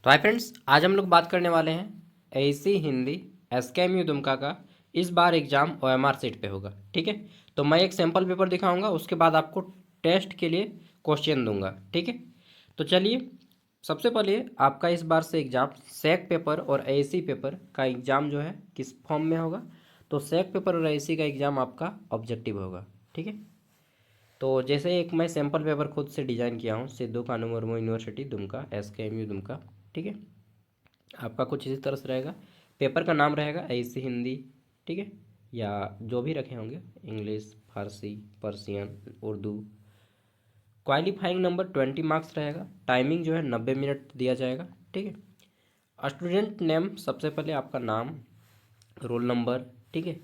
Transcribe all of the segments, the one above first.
तो hi friends, आज हम लोग बात करने वाले हैं एसी हिंदी एसकेएमयू दुमका का। इस बार एग्जाम ओएमआर सीट पे होगा। ठीक है, तो मैं एक सैंपल पेपर दिखाऊंगा, उसके बाद आपको टेस्ट के लिए क्वेश्चन दूंगा। ठीक है, तो चलिए सबसे पहले आपका इस बार से एग्जाम सेक पेपर और एसी पेपर का एग्जाम जो है किस फॉर्म में होगा। तो सेक पेपर और एसी का एग्जाम आपका ऑब्जेक्टिव होगा। ठीक है, तो जैसे एक मैं सैंपल पेपर खुद से डिज़ाइन किया हूँ, सिद्धू कानू मुर्मू यूनिवर्सिटी दुमका एसकेएमयू दुमका। ठीक है, आपका कुछ इसी तरह से रहेगा। पेपर का नाम रहेगा ऐसी हिंदी। ठीक है, या जो भी रखे होंगे, English, Farsi, Persian, Urdu. Qualifying number 20 marks रहेगा। टाइमिंग जो है 90 मिनट दिया जाएगा। ठीक है, स्टूडेंट नेम सबसे पहले आपका नाम, रोल नंबर, ठीक है,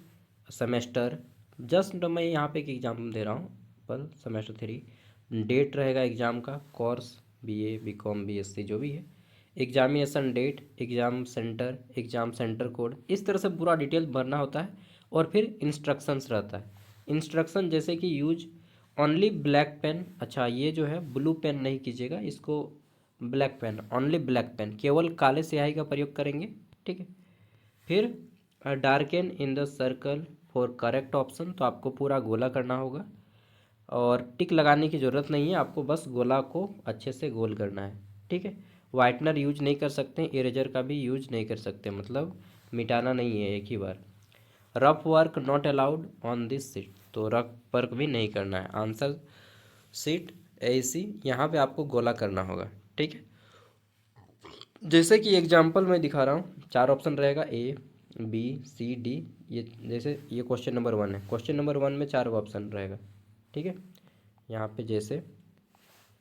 सेमेस्टर। जस्ट मैं यहाँ पे एक एग्ज़ाम दे रहा हूँ पर सेमेस्टर 3। डेट रहेगा एग्ज़ाम का, कोर्स बीए बीकॉम बीएससी जो भी है। Examination date, exam centre, exam centre code, इस तरह से पूरा डिटेल भरना होता है। और फिर इंस्ट्रक्शंस रहता है। इंस्ट्रक्शन जैसे कि यूज ओनली ब्लैक पेन। अच्छा, ये जो है ब्लू पेन नहीं कीजिएगा, इसको black pen, only black pen, केवल काले स्याही का प्रयोग करेंगे। ठीक है, फिर darken in the circle for correct option, तो आपको पूरा गोला करना होगा और टिक लगाने की ज़रूरत नहीं है, आपको बस गोला को अच्छे से गोल करना है। ठीक है, वाइटनर यूज नहीं कर सकते, इरेजर का भी यूज नहीं कर सकते, मतलब मिटाना नहीं है एक ही बार। Rough work not allowed on this seat, तो रफ वर्क भी नहीं करना है। आंसर सीट ऐसी यहाँ पे आपको गोला करना होगा। ठीक है, जैसे कि एग्जांपल मैं दिखा रहा हूँ, 4 ऑप्शन रहेगा, ए बी सी डी। ये जैसे ये क्वेश्चन नंबर 1 है, क्वेश्चन नंबर 1 में 4 ऑप्शन रहेगा। ठीक है, यहाँ पे जैसे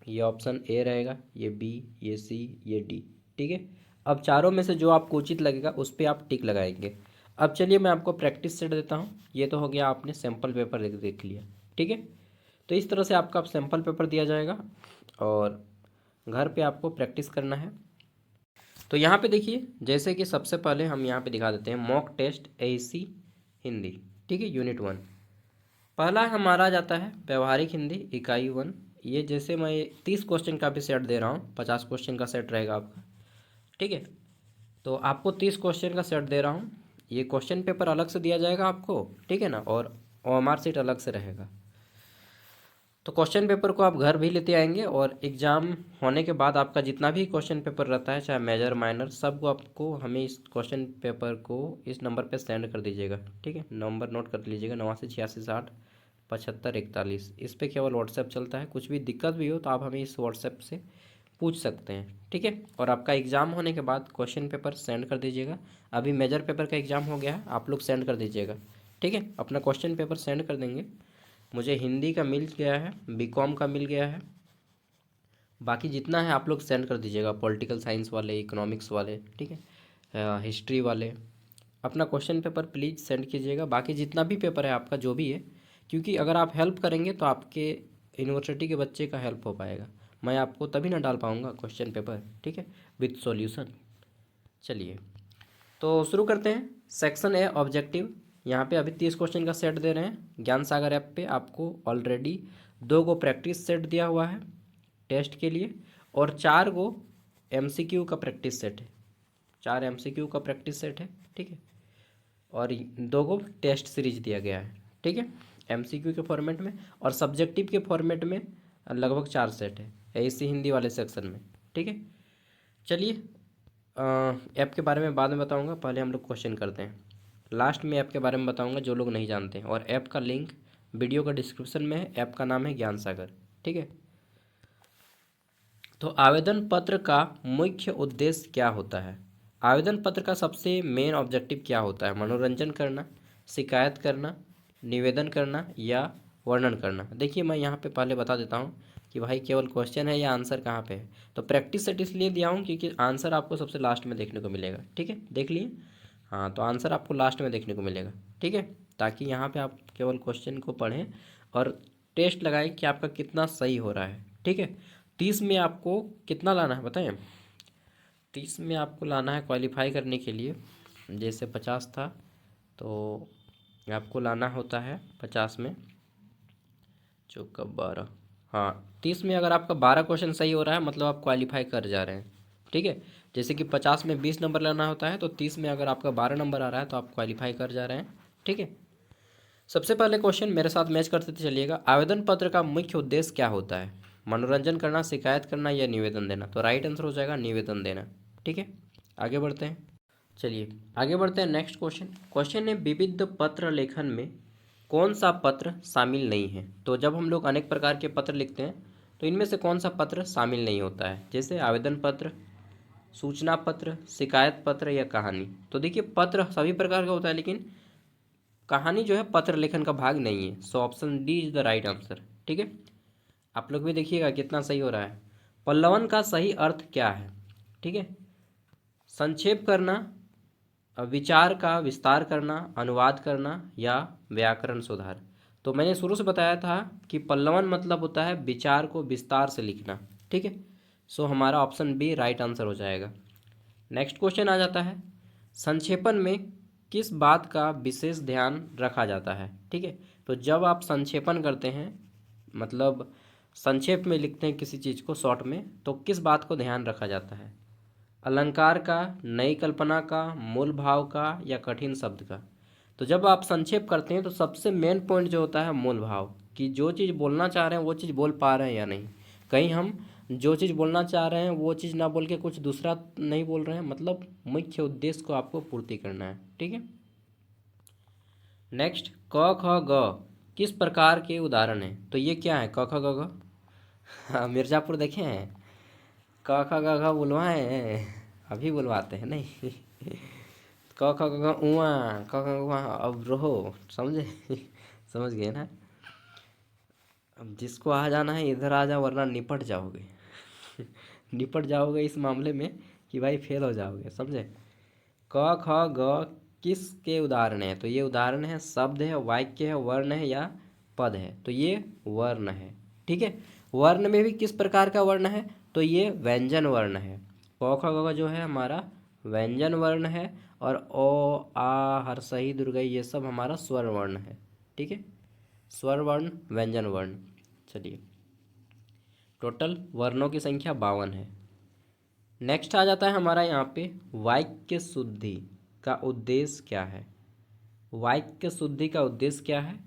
ये ऑप्शन ए रहेगा, ये बी, ये सी, ये डी। ठीक है, अब चारों में से जो आपको उचित लगेगा उस पर आप टिक लगाएंगे। अब चलिए मैं आपको प्रैक्टिस सेट देता हूँ। ये तो हो गया, आपने सैम्पल पेपर देख लिया। ठीक है, तो इस तरह से आपका सैम्पल पेपर दिया जाएगा और घर पे आपको प्रैक्टिस करना है। तो यहाँ पे देखिए, जैसे कि सबसे पहले हम यहाँ पे दिखा देते हैं मॉक टेस्ट एसी हिंदी। ठीक है, यूनिट 1। पहला हमारा जाता है व्यवहारिक हिंदी इकाई 1। ये जैसे मैं 30 क्वेश्चन का भी सेट दे रहा हूँ, 50 क्वेश्चन का सेट रहेगा आपका। ठीक है, तो आपको 30 क्वेश्चन का सेट दे रहा हूँ। ये क्वेश्चन पेपर अलग से दिया जाएगा आपको, ठीक है ना, और ओएमआर सीट अलग से रहेगा। तो क्वेश्चन पेपर को आप घर भी लेते आएंगे और एग्ज़ाम होने के बाद आपका जितना भी क्वेश्चन पेपर रहता है, चाहे मेजर माइनर, सबको आपको हमें इस क्वेश्चन पेपर को इस नंबर पे सेंड कर दीजिएगा। ठीक है, नंबर नोट कर लीजिएगा, 89 86 60 75 41। इस पे केवल व्हाट्सएप चलता है, कुछ भी दिक्कत भी हो तो आप हमें इस व्हाट्सएप से पूछ सकते हैं। ठीक है, और आपका एग्ज़ाम होने के बाद क्वेश्चन पेपर सेंड कर दीजिएगा। अभी मेजर पेपर का एग्ज़ाम हो गया है, आप लोग सेंड कर दीजिएगा। ठीक है, अपना क्वेश्चन पेपर सेंड कर देंगे। मुझे हिंदी का मिल गया है, बीकॉम का मिल गया है, बाकी जितना है आप लोग सेंड कर दीजिएगा। पॉलिटिकल साइंस वाले, इकोनॉमिक्स वाले, ठीक है, हिस्ट्री वाले, अपना क्वेश्चन पेपर प्लीज़ सेंड कीजिएगा। बाकी जितना भी पेपर है आपका जो भी है, क्योंकि अगर आप हेल्प करेंगे तो आपके यूनिवर्सिटी के बच्चे का हेल्प हो पाएगा। मैं आपको तभी ना डाल पाऊँगा क्वेश्चन पेपर, ठीक है, विथ सॉल्यूशन। चलिए, तो शुरू करते हैं। Section A objective. यहाँ पे अभी 30 क्वेश्चन का सेट दे रहे हैं। ज्ञान सागर ऐप पे आपको ऑलरेडी 2 गो प्रैक्टिस सेट दिया हुआ है टेस्ट के लिए, और 4 गो एमसीक्यू का प्रैक्टिस सेट है। 4 एमसीक्यू का प्रैक्टिस सेट है। ठीक है, और 2 गो टेस्ट सीरीज दिया गया है। ठीक है, एमसीक्यू के फॉर्मेट में, और सब्जेक्टिव के फॉर्मेट में लगभग 4 सेट है ऐसी हिंदी वाले सेक्शन में। ठीक है, चलिए ऐप के बारे में बाद में बताऊंगा, पहले हम लोग क्वेश्चन करते हैं। लास्ट में ऐप के बारे में बताऊंगा जो लोग नहीं जानते हैं, और ऐप का लिंक वीडियो का डिस्क्रिप्शन में है। ऐप का नाम है ज्ञान सागर। ठीक है, तो आवेदन पत्र का मुख्य उद्देश्य क्या होता है। आवेदन पत्र का सबसे मेन ऑब्जेक्टिव क्या होता है? मनोरंजन करना, शिकायत करना, निवेदन करना, या वर्णन करना। देखिए मैं यहाँ पे पहले बता देता हूँ कि भाई केवल क्वेश्चन है या आंसर कहाँ पे है। तो प्रैक्टिस सेट इसलिए दिया हूँ क्योंकि आंसर आपको सबसे लास्ट में देखने को मिलेगा। ठीक है, देख लिए। हाँ, तो आंसर आपको लास्ट में देखने को मिलेगा। ठीक है, ताकि यहाँ पे आप केवल क्वेश्चन को पढ़ें और टेस्ट लगाएं कि आपका कितना सही हो रहा है। ठीक है, 30 में आपको कितना लाना है बताएं। 30 में आपको लाना है क्वालिफाई करने के लिए, जैसे 50 था तो आपको लाना होता है 50 में चौका 12। हाँ, 30 में अगर आपका 12 क्वेश्चन सही हो रहा है मतलब आप क्वालिफाई कर जा रहे हैं। ठीक है। जैसे कि 50 में 20 नंबर लेना होता है, तो 30 में अगर आपका 12 नंबर आ रहा है तो आप क्वालिफाई कर जा रहे हैं। ठीक है। सबसे पहले क्वेश्चन मेरे साथ मैच करते चलिएगा। आवेदन पत्र का मुख्य उद्देश्य क्या होता है? मनोरंजन करना, शिकायत करना या निवेदन देना? तो राइट आंसर हो जाएगा निवेदन देना। ठीक है, आगे बढ़ते हैं। चलिए आगे बढ़ते हैं। नेक्स्ट क्वेश्चन, क्वेश्चन है विविध पत्र लेखन में कौन सा पत्र शामिल नहीं है? तो जब हम लोग अनेक प्रकार के पत्र लिखते हैं तो इनमें से कौन सा पत्र शामिल नहीं होता है? जैसे आवेदन पत्र, सूचना पत्र, शिकायत पत्र या कहानी। तो देखिए पत्र सभी प्रकार का होता है, लेकिन कहानी जो है पत्र लेखन का भाग नहीं है। So option D is the right answer. ठीक है, आप लोग भी देखिएगा कितना सही हो रहा है। पल्लवन का सही अर्थ क्या है? ठीक है, संक्षेप करना, विचार का विस्तार करना, अनुवाद करना या व्याकरण सुधार। तो मैंने शुरू से बताया था कि पल्लवन मतलब होता है विचार को विस्तार से लिखना। ठीक है, सो हमारा ऑप्शन बी राइट आंसर हो जाएगा। नेक्स्ट क्वेश्चन आ जाता है, संक्षेपण में किस बात का विशेष ध्यान रखा जाता है? ठीक है, तो जब आप संक्षेपण करते हैं, मतलब संक्षेप में लिखते हैं किसी चीज़ को शॉर्ट में, तो किस बात को ध्यान रखा जाता है? अलंकार का, नई कल्पना का, मूल भाव का या कठिन शब्द का? तो जब आप संक्षेप करते हैं तो सबसे मेन पॉइंट जो होता है मूल भाव, कि जो चीज़ बोलना चाह रहे हैं वो चीज़ बोल पा रहे हैं या नहीं। कहीं हम जो चीज़ बोलना चाह रहे हैं वो चीज़ ना बोल के कुछ दूसरा नहीं बोल रहे हैं, मतलब मुख्य उद्देश्य को आपको पूर्ति करना है। ठीक है। नेक्स्ट, क ख ग किस प्रकार के उदाहरण हैं? तो ये क्या है क ख ग घ? हाँ, मिर्ज़ापुर देखे हैं? क ख ग घ बुलवाए हैं, अभी बुलवाते हैं नहीं। क ख ग घ उआ, क ख ग घ अब रहो, समझे? समझ गए ना? अब जिसको आ जाना है इधर आ जाओ, वरना निपट जाओगे। निपट जाओगे इस मामले में कि भाई फेल हो जाओगे, समझे? क ख ग किसके उदाहरण है? तो ये उदाहरण है, शब्द है, वाक्य है, वर्ण है या पद है? तो ये वर्ण है। ठीक है, वर्ण में भी किस प्रकार का वर्ण है? तो ये व्यंजन वर्ण है। क ख ग जो है हमारा व्यंजन वर्ण है, और ओ आ हर्षई दुर्गई ये सब हमारा स्वर वर्ण है। ठीक है, स्वर वर्ण, व्यंजन वर्ण। चलिए, टोटल वर्णों की संख्या 52 है। नेक्स्ट आ जाता है हमारा यहाँ पे, वाक्य शुद्धि का उद्देश्य क्या है? वाक्य शुद्धि का उद्देश्य क्या है?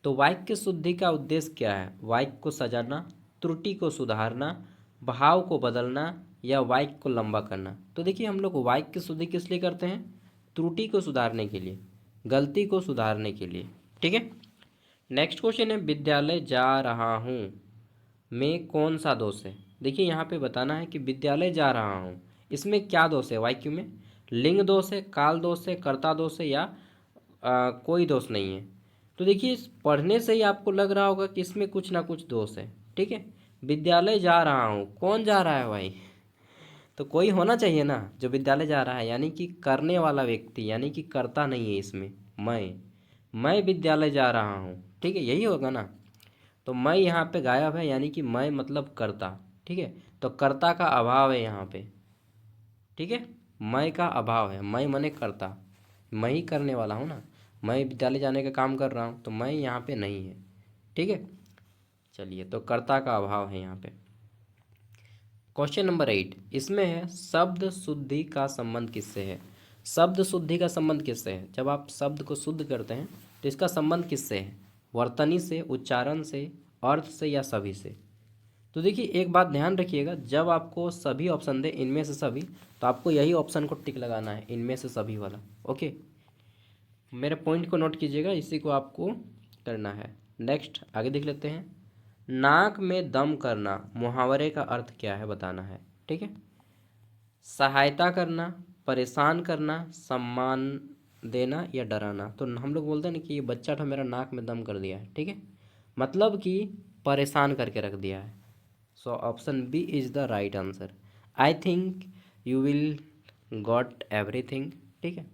तो वाक्य शुद्धि का उद्देश्य क्या है? वाक्य को सजाना, त्रुटि को सुधारना, भाव को बदलना या वाक्य को लंबा करना। तो देखिए हम लोग वाक्य शुद्धि किस लिए करते हैं? त्रुटि को सुधारने के लिए, गलती को सुधारने के लिए। ठीक है। नेक्स्ट क्वेश्चन है, विद्यालय जा रहा हूँ में कौन सा दोष है? देखिए यहाँ पे बताना है कि विद्यालय जा रहा हूँ, इसमें क्या दोष है? वाक्य में लिंग दोष है, काल दोष है, कर्ता दोष है या कोई दोष नहीं है? तो देखिए पढ़ने से ही आपको लग रहा होगा कि इसमें कुछ ना कुछ दोष है। ठीक है, विद्यालय जा रहा हूँ, कौन जा रहा है भाई? तो कोई होना चाहिए ना जो विद्यालय जा रहा है, यानी कि करने वाला व्यक्ति, यानी कि कर्ता नहीं है इसमें। मैं विद्यालय जा रहा हूँ, ठीक है, यही होगा ना। तो मैं यहाँ पे गायब है, यानी कि मैं मतलब कर्ता। ठीक है, तो कर्ता का अभाव है यहाँ पे। ठीक है, मैं का अभाव है, मैं मने कर्ता, मैं ही करने वाला हूँ ना, मैं विद्यालय जाने का काम कर रहा हूँ, तो मैं यहाँ पे नहीं है। ठीक है, चलिए, तो कर्ता का अभाव है यहाँ पे। क्वेश्चन नंबर 8, इसमें है शब्द शुद्धि का संबंध किससे है? शब्द शुद्धि का संबंध किससे है? जब आप शब्द को शुद्ध करते हैं तो इसका संबंध किससे है? वर्तनी से, उच्चारण से, अर्थ से या सभी से? तो देखिए एक बात ध्यान रखिएगा, जब आपको सभी ऑप्शन दे इनमें से सभी, तो आपको यही ऑप्शन को टिक लगाना है, इनमें से सभी वाला। ओके, मेरे पॉइंट को नोट कीजिएगा, इसी को आपको करना है। नेक्स्ट आगे देख लेते हैं, नाक में दम करना मुहावरे का अर्थ क्या है बताना है। ठीक है, सहायता करना, परेशान करना, सम्मान देना या डराना। तो हम लोग बोलते हैं ना कि ये बच्चा था मेरा नाक में दम कर दिया है। ठीक है, मतलब कि परेशान करके रख दिया है। So option B is the right answer. I think you will got everything. ठीक है,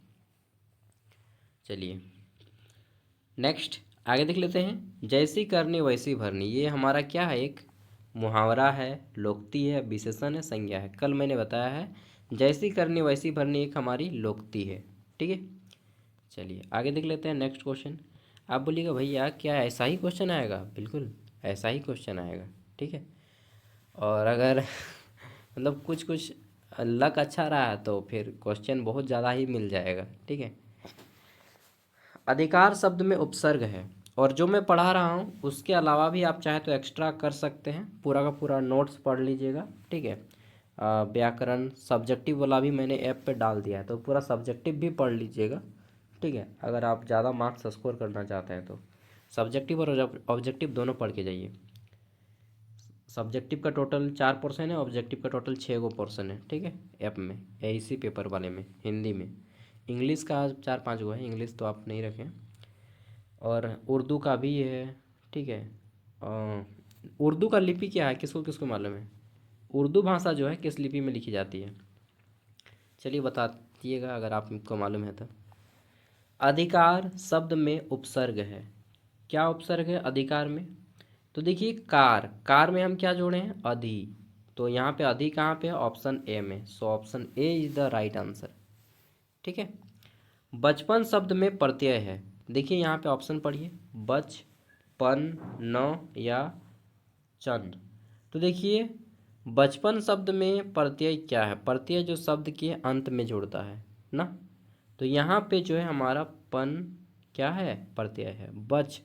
चलिए नेक्स्ट आगे देख लेते हैं, जैसी करनी वैसी भरनी। ये हमारा क्या है? एक मुहावरा है, लोकोक्ति है, विशेषण है, संज्ञा है। कल मैंने बताया है जैसी करनी वैसी भरनी एक हमारी लोकोक्ति है। ठीक है, चलिए आगे देख लेते हैं नेक्स्ट क्वेश्चन। आप बोलिएगा भैया क्या ऐसा ही क्वेश्चन आएगा? बिल्कुल ऐसा ही क्वेश्चन आएगा। ठीक है, और अगर मतलब कुछ कुछ लक अच्छा रहा है तो फिर क्वेश्चन बहुत ज़्यादा ही मिल जाएगा। ठीक है, अधिकार शब्द में उपसर्ग है, और जो मैं पढ़ा रहा हूँ उसके अलावा भी आप चाहे तो एक्स्ट्रा कर सकते हैं, पूरा का पूरा नोट्स पढ़ लीजिएगा। ठीक है, व्याकरण सब्जेक्टिव वाला भी मैंने ऐप पे डाल दिया है, तो पूरा सब्जेक्टिव भी पढ़ लीजिएगा। ठीक है, अगर आप ज़्यादा मार्क्स स्कोर करना चाहते हैं तो सब्जेक्टिव और ऑब्जेक्टिव दोनों पढ़ के जाइए। सब्जेक्टिव का टोटल 4 पोर्शन है, ऑब्जेक्टिव का टोटल 6 गो पोर्शन है। ठीक है, ऐप में इसी पेपर वाले में हिंदी में, इंग्लिश का 4-5 गो है, इंग्लिश तो आप नहीं रखें, और उर्दू का भी है। ठीक है, उर्दू का लिपि क्या है, किसको किसको मालूम है? उर्दू भाषा जो है किस लिपि में लिखी जाती है? चलिए बता दिएगा अगर आपको मालूम है तो। अधिकार शब्द में उपसर्ग है। क्या उपसर्ग है अधिकार में? तो देखिए, कार, कार में हम क्या जोड़े हैं? अधि। तो यहाँ पे अधि कहाँ पे है? ऑप्शन ए में। So option A is the right answer. ठीक है, बचपन शब्द में प्रत्यय है। देखिए यहाँ पे ऑप्शन पढ़िए, बचपन, न या चन। तो देखिए, बचपन शब्द में प्रत्यय क्या है? प्रत्यय जो शब्द के अंत में जुड़ता है ना, तो यहाँ पे जो है हमारा पन क्या है? प्रत्यय है। बच,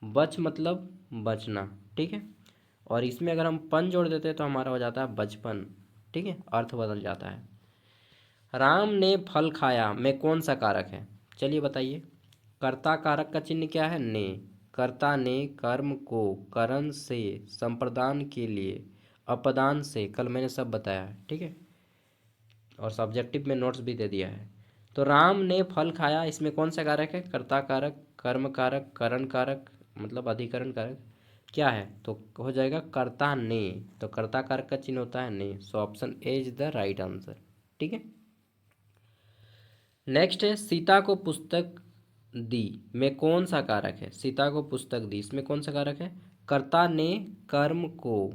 बच मतलब बचना। ठीक है, और इसमें अगर हम पन जोड़ देते हैं तो हमारा हो जाता है बचपन। ठीक है, अर्थ बदल जाता है। राम ने फल खाया में कौन सा कारक है? चलिए बताइए। कर्ता कारक का चिन्ह क्या है? ने। कर्ता ने कर्म को करण से, संप्रदान के लिए, अपदान से, कल मैंने सब बताया है। ठीक है, और सब्जेक्टिव में नोट्स भी दे दिया है। तो राम ने फल खाया, इसमें कौन सा कारक है? कर्ता कारक, कर्म कारक, करण कारक, मतलब अधिकरण कारक क्या है? तो हो जाएगा कर्ता ने। तो कर्ता कारक का चिन्ह होता है ने। So option A is the right answer. ठीक है, नेक्स्ट है सीता को पुस्तक दी में कौन सा कारक है? सीता को पुस्तक दी, इसमें कौन सा कारक है? कर्ता ने कर्म को।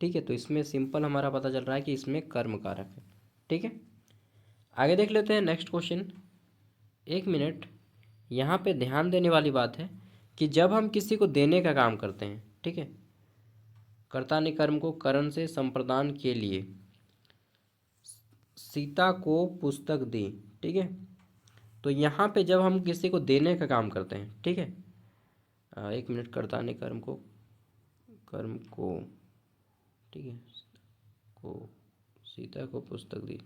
ठीक है, तो इसमें सिंपल हमारा पता चल रहा है कि इसमें कर्म कारक है। ठीक है, आगे देख लेते हैं नेक्स्ट क्वेश्चन। एक मिनट, यहाँ पे ध्यान देने वाली बात है कि जब हम किसी को देने का काम करते हैं, ठीक है, कर्ता ने कर्म को करण से, संप्रदान के लिए, सीता को पुस्तक दी। ठीक है, तो यहाँ पे जब हम किसी को देने का काम करते हैं, ठीक है, एक मिनट, कर्ता ने कर्म को, कर्म को, ठीक है, को, सीता को पुस्तक दी।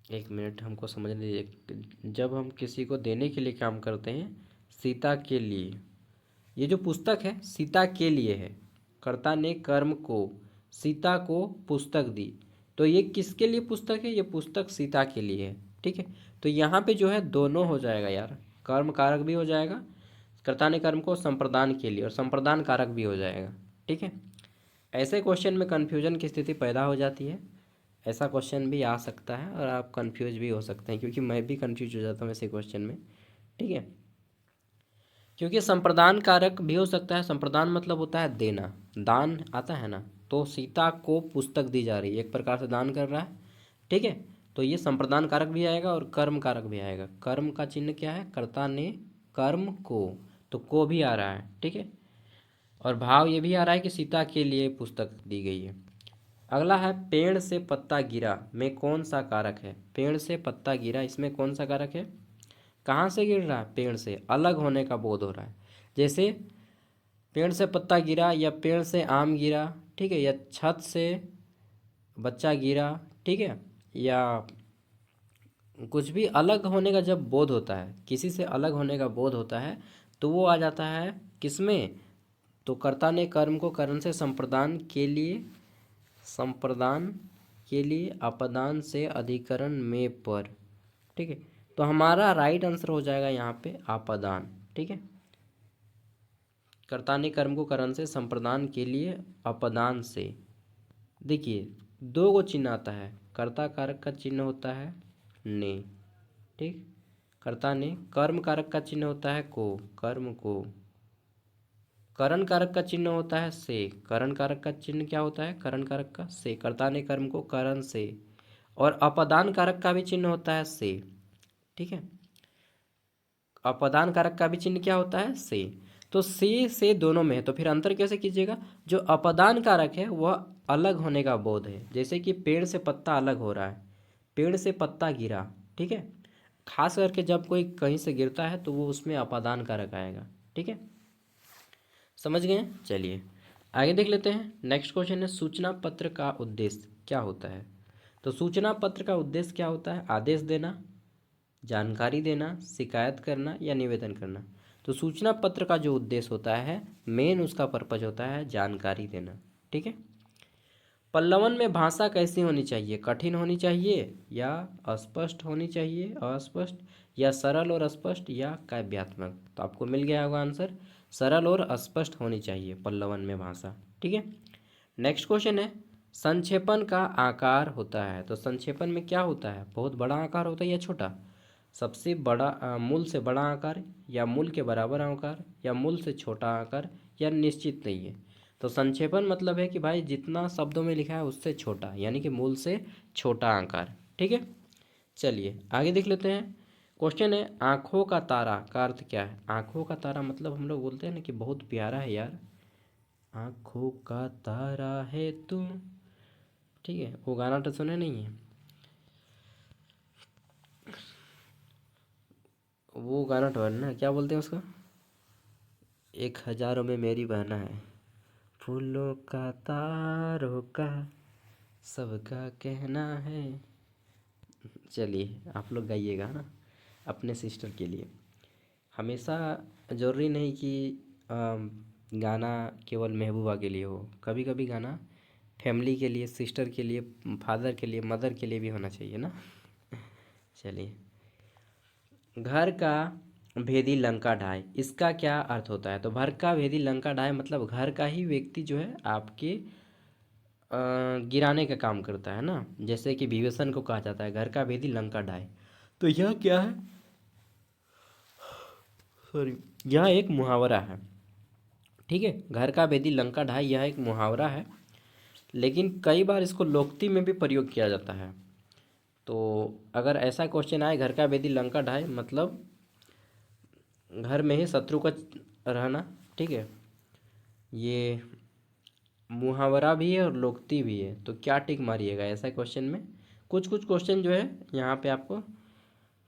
एक मिनट हमको समझने दीजिए। जब हम किसी को देने के लिए काम करते हैं, सीता के लिए, ये जो पुस्तक है सीता के लिए है। कर्ता ने कर्म को, सीता को पुस्तक दी, तो ये किसके लिए पुस्तक है? ये पुस्तक सीता के लिए है। ठीक है, तो यहाँ पे जो है दोनों हो जाएगा यार, कर्म कारक भी हो जाएगा, कर्ता ने कर्म को संप्रदान के लिए, और संप्रदान कारक भी हो जाएगा। ठीक है, ऐसे क्वेश्चन में कन्फ्यूजन की स्थिति पैदा हो जाती है। ऐसा क्वेश्चन भी आ सकता है और आप कंफ्यूज भी हो सकते हैं, क्योंकि मैं भी कंफ्यूज हो जाता हूँ ऐसे क्वेश्चन में। ठीक है, क्योंकि संप्रदान कारक भी हो सकता है। संप्रदान मतलब होता है देना, दान आता है ना, तो सीता को पुस्तक दी जा रही है, एक प्रकार से दान कर रहा है। ठीक है, तो ये संप्रदान कारक भी आएगा और कर्म कारक भी आएगा। कर्म का चिन्ह क्या है? कर्ता ने कर्म को भी आ रहा है। ठीक है, और भाव ये भी आ रहा है कि सीता के लिए पुस्तक दी गई है। अगला है पेड़ से पत्ता गिरा में कौन सा कारक है? पेड़ से पत्ता गिरा, इसमें कौन सा कारक है? कहाँ से गिर रहा है? पेड़ से, अलग होने का बोध हो रहा है। जैसे पेड़ से पत्ता गिरा, या पेड़ से आम गिरा, ठीक है, या छत से बच्चा गिरा, ठीक है, या कुछ भी अलग होने का जब बोध होता है, किसी से अलग होने का बोध होता है, तो वो आ जाता है किसमें? तो कर्ता ने कर्म को करण से, संप्रदान के लिए, संप्रदान के लिए, अपदान से, अधिकरण में, पर। ठीक है, तो हमारा राइट आंसर हो जाएगा यहाँ पे आपदान। ठीक है, कर्ता ने कर्म को करण से, संप्रदान के लिए, अपदान से। देखिए, दो गो चिन्ह आता है, कर्ता कारक का चिन्ह होता है ने, ठीक, कर्ता ने, कर्म कारक का चिन्ह होता है को, कर्म को, करण कारक का चिन्ह होता है से, करण कारक का चिन्ह क्या होता है? करण कारक का से, कर्ता ने कर्म को करण से, और अपदान कारक का भी चिन्ह होता है से। ठीक है, अपदान कारक का भी चिन्ह क्या होता है? से। तो से दोनों में है, तो फिर अंतर कैसे कीजिएगा? जो अपदान कारक है वह अलग होने का बोध है। जैसे कि पेड़ से पत्ता अलग हो रहा है, पेड़ से पत्ता गिरा, ठीक है। खास करके जब कोई कहीं से गिरता है तो वो उसमें अपादान कारक आएगा, ठीक है। समझ गए? चलिए आगे देख लेते हैं। नेक्स्ट क्वेश्चन है, सूचना पत्र का उद्देश्य क्या होता है? तो सूचना पत्र का उद्देश्य क्या होता है? आदेश देना, जानकारी देना, शिकायत करना या निवेदन करना। तो सूचना पत्र का जो उद्देश्य होता है, मेन उसका पर्पज होता है जानकारी देना, ठीक है। पल्लवन में भाषा कैसी होनी चाहिए? कठिन होनी चाहिए या अस्पष्ट होनी चाहिए, अस्पष्ट, या सरल और स्पष्ट, या काव्यात्मक? तो आपको मिल गया होगा आंसर, सरल और स्पष्ट होनी चाहिए पल्लवन में भाषा, ठीक है। नेक्स्ट क्वेश्चन है, संक्षेपण का आकार होता है। तो संक्षेपण में क्या होता है? बहुत बड़ा आकार होता है या छोटा? सबसे बड़ा मूल से बड़ा आकार, या मूल के बराबर आकार, या मूल से छोटा आकार, या निश्चित नहीं है। तो संक्षेपण मतलब है कि भाई जितना शब्दों में लिखा है उससे छोटा, यानी कि मूल से छोटा आकार, ठीक है। चलिए आगे देख लेते हैं। क्वेश्चन है, आँखों का तारा का अर्थ क्या है? आँखों का तारा मतलब हम लोग बोलते हैं ना कि बहुत प्यारा है यार, आँखों का तारा है तू, ठीक है। वो गाना तो सुने नहीं है? वो गाना तो है ना, क्या बोलते हैं उसका, 1000 में मेरी बहना है, फूलों का तारों का सबका कहना है। चलिए आप लोग गाइएगा ना अपने सिस्टर के लिए। हमेशा ज़रूरी नहीं कि गाना केवल महबूबा के लिए हो, कभी कभी गाना फैमिली के लिए, सिस्टर के लिए, फादर के लिए, मदर के लिए भी होना चाहिए ना। चलिए, घर का भेदी लंका ढाए, इसका क्या अर्थ होता है? तो घर का भेदी लंका ढाए मतलब घर का ही व्यक्ति जो है आपके गिराने का काम करता है ना। जैसे कि विभीषण को कहा जाता है घर का भेदी लंका ढाए। तो यह क्या है? सॉरी, यह एक मुहावरा है, ठीक है। घर का भेदी लंका ढाए यह एक मुहावरा है, लेकिन कई बार इसको लोकोक्ति में भी प्रयोग किया जाता है। तो अगर ऐसा क्वेश्चन आए, घर का भेदी लंका ढाए मतलब घर में ही शत्रु का रहना, ठीक है। ये मुहावरा भी है और लोकोक्ति भी है, तो क्या टिक मारिएगा ऐसा क्वेश्चन में? कुछ कुछ क्वेश्चन जो है यहाँ पे आपको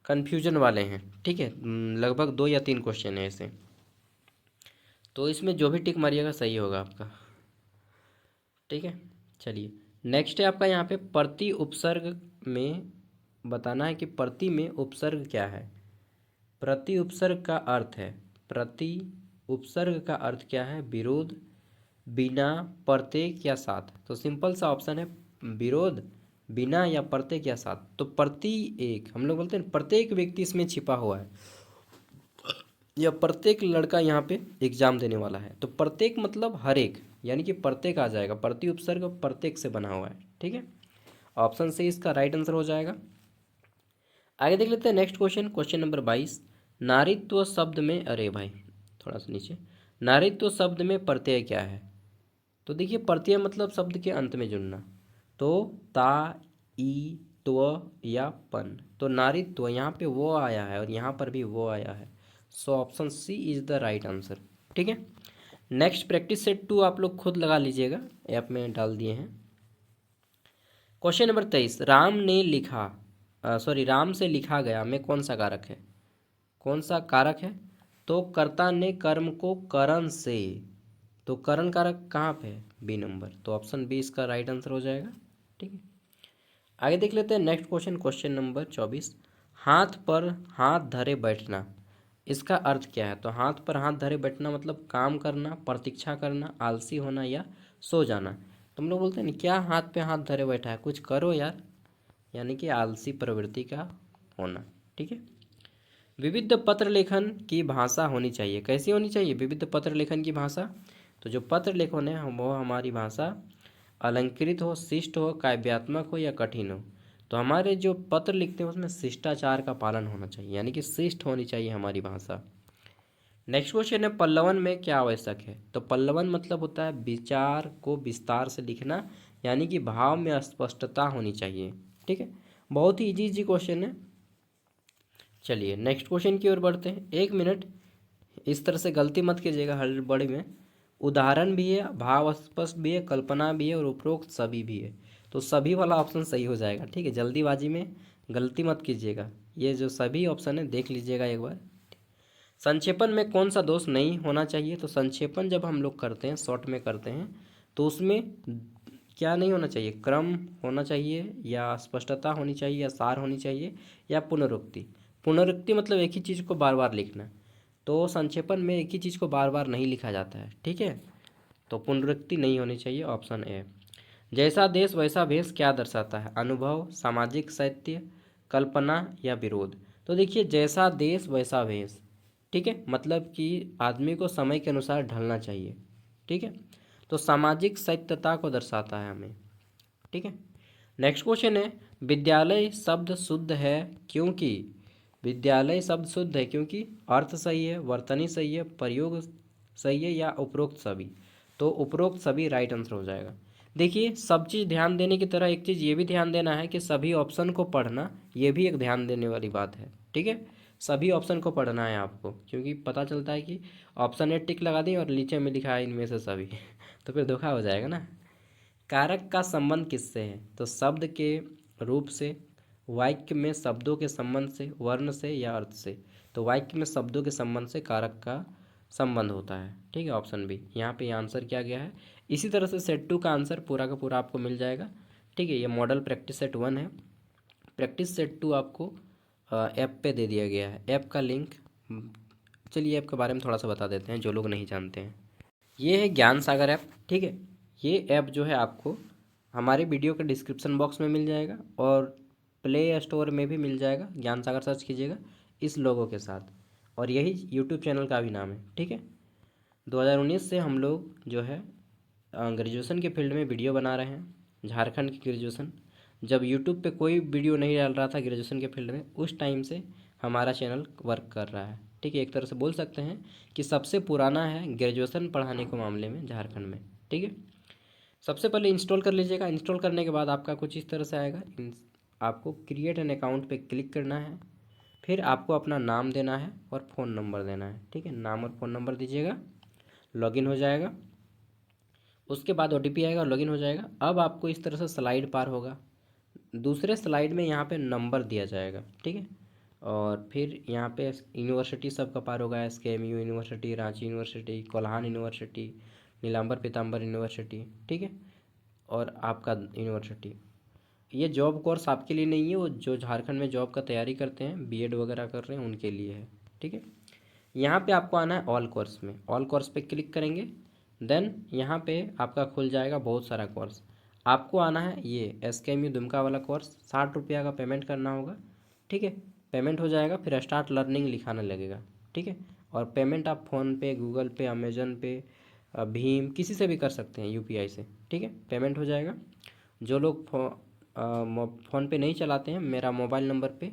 कन्फ्यूजन वाले हैं, ठीक है। लगभग 2 या 3 क्वेश्चन है ऐसे, तो इसमें जो भी टिक मारिएगा सही होगा आपका, ठीक है। चलिए नेक्स्ट है आपका, यहाँ पे प्रति उपसर्ग में बताना है कि प्रति में उपसर्ग क्या है। प्रति उपसर्ग का अर्थ है, प्रति उपसर्ग का अर्थ क्या है? विरोध, बिना, प्रत्येक या साथ। तो सिंपल सा ऑप्शन है, विरोध, बिना या प्रत्येक या साथ। तो प्रति एक हम लोग बोलते हैं प्रत्येक व्यक्ति इसमें छिपा हुआ है, या प्रत्येक लड़का यहाँ पे एग्जाम देने वाला है। तो प्रत्येक मतलब हर एक, यानी कि प्रत्येक आ जाएगा, प्रति उपसर्ग प्रत्येक से बना हुआ है, ठीक है। ऑप्शन सी इसका राइट आंसर हो जाएगा। आगे देख लेते हैं नेक्स्ट क्वेश्चन, क्वेश्चन नंबर 22। नारीत्व शब्द में, अरे भाई थोड़ा सा नीचे, नारीत्व शब्द में प्रत्यय क्या है? तो देखिए प्रत्यय मतलब शब्द के अंत में जुड़ना। तो ता, ई, त्व या पन। तो नारीत्व यहाँ पे वो आया है और यहाँ पर भी वो आया है, so option C is the right answer, ठीक है। नेक्स्ट प्रैक्टिस सेट 2 आप लोग खुद लगा लीजिएगा, ऐप में डाल दिए हैं। क्वेश्चन नंबर 23, राम ने लिखा, सॉरी राम से लिखा गया में कौन सा कारक है? कौन सा कारक है? तो कर्ता ने कर्म को करण से, तो करण कारक कहाँ पे है? बी नंबर, तो ऑप्शन बी इसका राइट आंसर हो जाएगा, ठीक है। आगे देख लेते हैं नेक्स्ट क्वेश्चन, क्वेश्चन नंबर 24। हाथ पर हाथ धरे बैठना, इसका अर्थ क्या है? तो हाथ पर हाथ धरे बैठना मतलब काम करना, प्रतीक्षा करना, आलसी होना या सो जाना। तो हम लोग बोलते हैं ना, क्या हाथ पे हाथ धरे बैठा है, कुछ करो यार, यानी कि आलसी प्रवृत्ति का होना, ठीक है। विविध पत्र लेखन की भाषा होनी चाहिए, कैसी होनी चाहिए विविध पत्र लेखन की भाषा? तो जो पत्र लेखन है वो हमारी भाषा अलंकृत हो, शिष्ट हो, काव्यात्मक हो या कठिन हो। तो हमारे जो पत्र लिखते हैं उसमें शिष्टाचार का पालन होना चाहिए, यानी कि शिष्ट होनी चाहिए हमारी भाषा। नेक्स्ट क्वेश्चन है, पल्लवन में क्या आवश्यक है? तो पल्लवन मतलब होता है विचार को विस्तार से लिखना, यानी कि भाव में स्पष्टता होनी चाहिए, ठीक है। बहुत ही इजी इजी क्वेश्चन है। चलिए नेक्स्ट क्वेश्चन की ओर बढ़ते हैं। 1 मिनट, इस तरह से गलती मत कीजिएगा हड़बड़ी में। उदाहरण भी है, भाव स्पष्ट भी है, कल्पना भी है और उपरोक्त सभी भी है। तो सभी वाला ऑप्शन सही हो जाएगा। ठीक है, जल्दीबाजी में गलती मत कीजिएगा, ये जो सभी ऑप्शन है देख लीजिएगा एक बार। संक्षेपण में कौन सा दोष नहीं होना चाहिए? तो संक्षेपण जब हम लोग करते हैं, शॉर्ट में करते हैं, तो उसमें क्या नहीं होना चाहिए? क्रम होना चाहिए, या स्पष्टता होनी चाहिए, या सार होनी चाहिए, या पुनरुक्ति। पुनरुक्ति मतलब एक ही चीज़ को बार बार लिखना। तो संक्षेपण में एक ही चीज़ को बार बार नहीं लिखा जाता है। ठीक है, तो पुनरुक्ति नहीं होनी चाहिए, ऑप्शन ए। जैसा देश वैसा भेष क्या दर्शाता है? अनुभव, सामाजिक साहित्य, कल्पना या विरोध। तो देखिए, जैसा देश वैसा भेष, ठीक है, मतलब कि आदमी को समय के अनुसार ढलना चाहिए। ठीक है, तो सामाजिक सत्यता को दर्शाता है हमें। ठीक है, नेक्स्ट क्वेश्चन है, विद्यालय शब्द शुद्ध है क्योंकि? विद्यालय शब्द शुद्ध है क्योंकि अर्थ सही है, वर्तनी सही है, प्रयोग सही है, या उपरोक्त सभी। तो उपरोक्त सभी राइट आंसर हो जाएगा। देखिए, सब चीज़ ध्यान देने की तरह एक चीज़ ये भी ध्यान देना है कि सभी ऑप्शन को पढ़ना, ये भी एक ध्यान देने वाली बात है। ठीक है, सभी ऑप्शन को पढ़ना है आपको, क्योंकि पता चलता है कि ऑप्शन ए टिक लगा दी और नीचे में लिखा है इनमें से सभी तो फिर धोखा हो जाएगा ना। कारक का संबंध किससे है? तो शब्द के रूप से, वाक्य में शब्दों के संबंध से, वर्ण से, या अर्थ से। तो वाक्य में शब्दों के संबंध से कारक का संबंध होता है। ठीक है, ऑप्शन बी यहाँ पे आंसर किया गया है। इसी तरह से सेट 2 का आंसर पूरा का पूरा आपको मिल जाएगा। ठीक है, ये मॉडल प्रैक्टिस सेट 1 है। प्रैक्टिस सेट 2 आपको ऐप पे दे दिया गया है। ऐप का लिंक, चलिए ऐप के बारे में थोड़ा सा बता देते हैं जो लोग नहीं जानते हैं। ये है ज्ञान सागर ऐप। ठीक है, ये ऐप जो है आपको हमारे वीडियो के डिस्क्रिप्शन बॉक्स में मिल जाएगा और प्ले स्टोर में भी मिल जाएगा। ज्ञान सागर सर्च कीजिएगा इस लोगों के साथ, और यही यूट्यूब चैनल का भी नाम है। ठीक है, 2019 से हम लोग जो है ग्रेजुएशन के फील्ड में वीडियो बना रहे हैं। झारखंड की ग्रेजुएशन, जब यूट्यूब पे कोई वीडियो नहीं डाल रहा था ग्रेजुएशन के फील्ड में, उस टाइम से हमारा चैनल वर्क कर रहा है। ठीक है, एक तरह से बोल सकते हैं कि सबसे पुराना है ग्रेजुएशन पढ़ाने के मामले में झारखंड में। ठीक है, सबसे पहले इंस्टॉल कर लीजिएगा। इंस्टॉल करने के बाद आपका कुछ इस तरह से आएगा। आपको क्रिएट एन अकाउंट पे क्लिक करना है, फिर आपको अपना नाम देना है और फ़ोन नंबर देना है। ठीक है, नाम और फ़ोन नंबर दीजिएगा, लॉगिन हो जाएगा। उसके बाद OTP आएगा और लॉगिन हो जाएगा। अब आपको इस तरह से स्लाइड पार होगा। दूसरे स्लाइड में यहाँ पे नंबर दिया जाएगा। ठीक है, और फिर यहाँ पे यूनिवर्सिटी सबका पार होगा। SKMU university, Ranchi university, Kolhan university, Nilamber Pitamber university. ठीक है, और आपका यूनिवर्सिटी। ये जॉब कोर्स आपके लिए नहीं है, वो जो झारखंड में जॉब का तैयारी करते हैं, बीएड वगैरह कर रहे हैं, उनके लिए है। ठीक है, यहाँ पे आपको आना है ऑल कोर्स में। ऑल कोर्स पे क्लिक करेंगे, देन यहाँ पे आपका खुल जाएगा बहुत सारा कोर्स। आपको आना है ये SKMU दुमका वाला कोर्स, 60 रुपया का पेमेंट करना होगा। ठीक है, पेमेंट हो जाएगा, फिर स्टार्ट लर्निंग लिखाने लगेगा। ठीक है, और पेमेंट आप फ़ोनपे, गूगल पे, अमेजन पे, भीम, किसी से भी कर सकते हैं, UPI से। ठीक है, पेमेंट हो जाएगा। जो लोग फ़ोन पे नहीं चलाते हैं, मेरा मोबाइल नंबर पे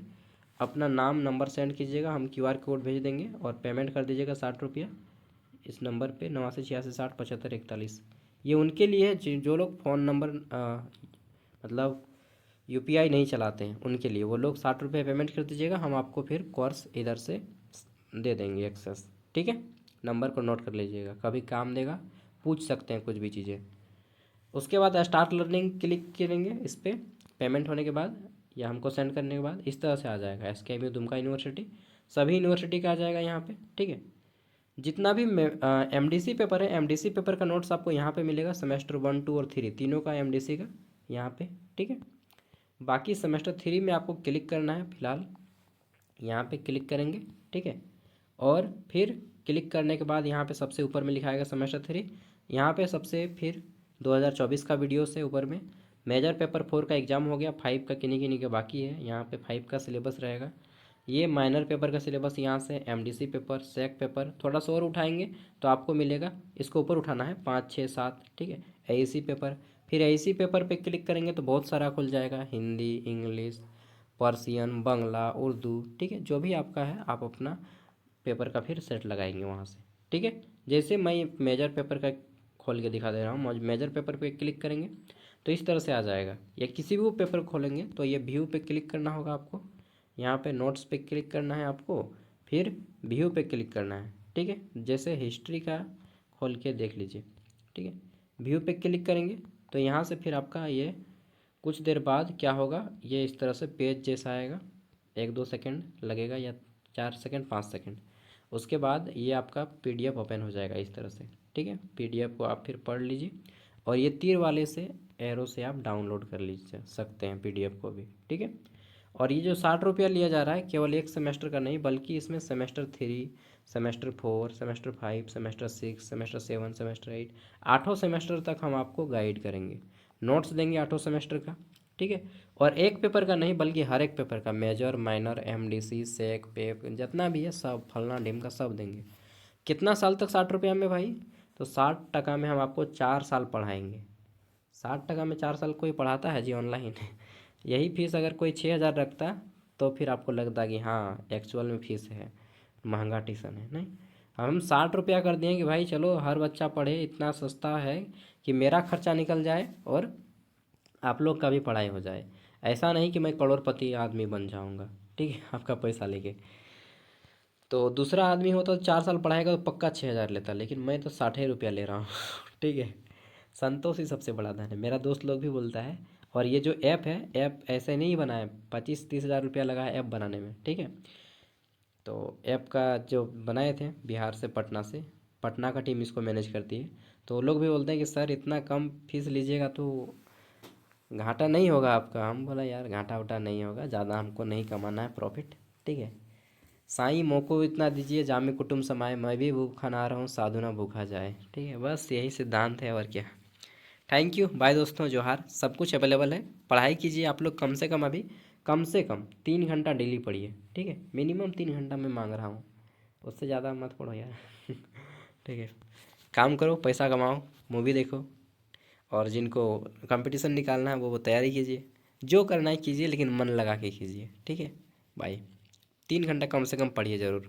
अपना नाम नंबर सेंड कीजिएगा, हम QR कोड भेज देंगे और पेमेंट कर दीजिएगा 60 रुपया इस नंबर पे, 8986607541। ये उनके लिए है जो लोग फ़ोन नंबर मतलब UPI नहीं चलाते हैं, उनके लिए। वो लोग 60 रुपये पेमेंट कर दीजिएगा, हम आपको फिर कोर्स इधर से दे देंगे एक्सेस। ठीक है, नंबर को नोट कर लीजिएगा, कभी काम देगा, पूछ सकते हैं कुछ भी चीज़ें। उसके बाद स्टार्ट लर्निंग क्लिक करेंगे इस पर। पेमेंट होने के बाद या हमको सेंड करने के बाद इस तरह से आ जाएगा SKMU दुमका यूनिवर्सिटी, सभी यूनिवर्सिटी का आ जाएगा यहाँ पे। ठीक है, जितना भी MDC पेपर है, MDC पेपर का नोट्स आपको यहाँ पे मिलेगा। सेमेस्टर 1, 2 और 3 तीनों का MDC का यहाँ पे। ठीक है, बाकी सेमेस्टर 3 में आपको क्लिक करना है, फिलहाल यहाँ पे क्लिक करेंगे। ठीक है, और फिर क्लिक करने के बाद यहाँ पे सबसे ऊपर में लिखा आएगा सेमेस्टर 3। यहाँ पे सबसे फिर 2024 का वीडियो से ऊपर में मेजर पेपर 4 का एग्ज़ाम हो गया। 5 का किन्हीं किन्हीं का बाकी है, यहाँ पे 5 का सिलेबस रहेगा। ये माइनर पेपर का सिलेबस यहाँ से MDC पेपर, सेक पेपर, थोड़ा सा और उठाएंगे तो आपको मिलेगा। इसको ऊपर उठाना है 5, 6, 7। ठीक है, AEC पेपर, फिर AEC पेपर पे क्लिक करेंगे तो बहुत सारा खुल जाएगा, हिंदी, इंग्लिश, पर्सियन, बंगला, उर्दू। ठीक है, जो भी आपका है आप अपना पेपर का फिर सेट लगाएंगे वहाँ से। ठीक है, जैसे मैं मेजर पेपर का खोल के दिखा दे रहा हूँ। मेजर पेपर पे क्लिक करेंगे तो इस तरह से आ जाएगा, या किसी भी पेपर खोलेंगे तो ये व्यू पे क्लिक करना होगा आपको। यहाँ पे नोट्स पे क्लिक करना है आपको, फिर व्यू पे क्लिक करना है। ठीक है, जैसे हिस्ट्री का खोल के देख लीजिए। ठीक है, व्यू पे क्लिक करेंगे तो यहाँ से फिर आपका ये कुछ देर बाद क्या होगा, ये इस तरह से पेज जैसा आएगा, 1-2 सेकंड लगेगा या 4 सेकंड 5 सेकंड। उसके बाद ये आपका पीडीएफ ओपन हो जाएगा इस तरह से। ठीक है, पीडीएफ को आप फिर पढ़ लीजिए और ये तीर वाले से एरो से आप डाउनलोड कर लीजिए सकते हैं पीडीएफ को भी। ठीक है, और ये जो 60 रुपया लिया जा रहा है केवल एक सेमेस्टर का नहीं, बल्कि इसमें semester 3, semester 4, semester 5, semester 6, semester 7, semester 8, 8 semester तक हम आपको गाइड करेंगे, नोट्स देंगे 8 सेमेस्टर का। ठीक है, और एक पेपर का नहीं बल्कि हर एक पेपर का, मेजर, माइनर, एमडीसी, सेक, पेप, जितना भी है सब, फलना ढिमका सब देंगे। कितना साल तक 60 रुपया में भाई? तो 60 टका में हम आपको 4 साल पढ़ाएंगे। 60 टका में 4 साल कोई पढ़ाता है जी ऑनलाइन? यही फीस अगर कोई 6,000 रखता तो फिर आपको लगता कि हाँ एक्चुअल में फीस है, महंगा ट्यूशन है। नहीं, हम 60 रुपया कर दिए कि भाई चलो हर बच्चा पढ़े, इतना सस्ता है कि मेरा खर्चा निकल जाए और आप लोग का भी पढ़ाई हो जाए। ऐसा नहीं कि मैं करोड़पति आदमी बन जाऊंगा, ठीक है, आपका पैसा लेके। तो दूसरा आदमी होता तो 4 साल पढ़ाएगा तो पक्का 6,000 लेता, लेकिन मैं तो 60 रुपया ले रहा हूँ। ठीक है, संतोष ही सबसे बड़ा धन है, मेरा दोस्त लोग भी बोलता है। और ये जो ऐप है, ऐप ऐसे नहीं बना है, 25-30 हज़ार रुपया लगा है ऐप बनाने में। ठीक है, तो ऐप का जो बनाए थे बिहार से, पटना से, पटना का टीम इसको मैनेज करती है। तो वो लोग भी बोलते हैं कि सर इतना कम फीस लीजिएगा तो घाटा नहीं होगा आपका। हम बोला यार घाटा उटा नहीं होगा, ज़्यादा हमको नहीं कमाना है प्रॉफिट। ठीक है, साईं मोको इतना दीजिए जामे कुटुम्ब समाए, मैं भी भूखा ना रहूं साधु ना भूखा जाए। ठीक है, बस यही सिद्धांत है और क्या। थैंक यू, बाय दोस्तों, जोहार। सब कुछ अवेलेबल है, पढ़ाई कीजिए आप लोग कम से कम, अभी कम से कम 3 घंटा डेली पढ़िए। ठीक है, मिनिमम 3 घंटा मैं मांग रहा हूँ, उससे ज़्यादा मत पढ़ो यार। ठीक है, काम करो, पैसा कमाओ, मूवी देखो, और जिनको कंपटीशन निकालना है वो तैयारी कीजिए, जो करना है कीजिए लेकिन मन लगा के कीजिए। ठीक है, बाय। 3 घंटा कम से कम पढ़िए ज़रूर।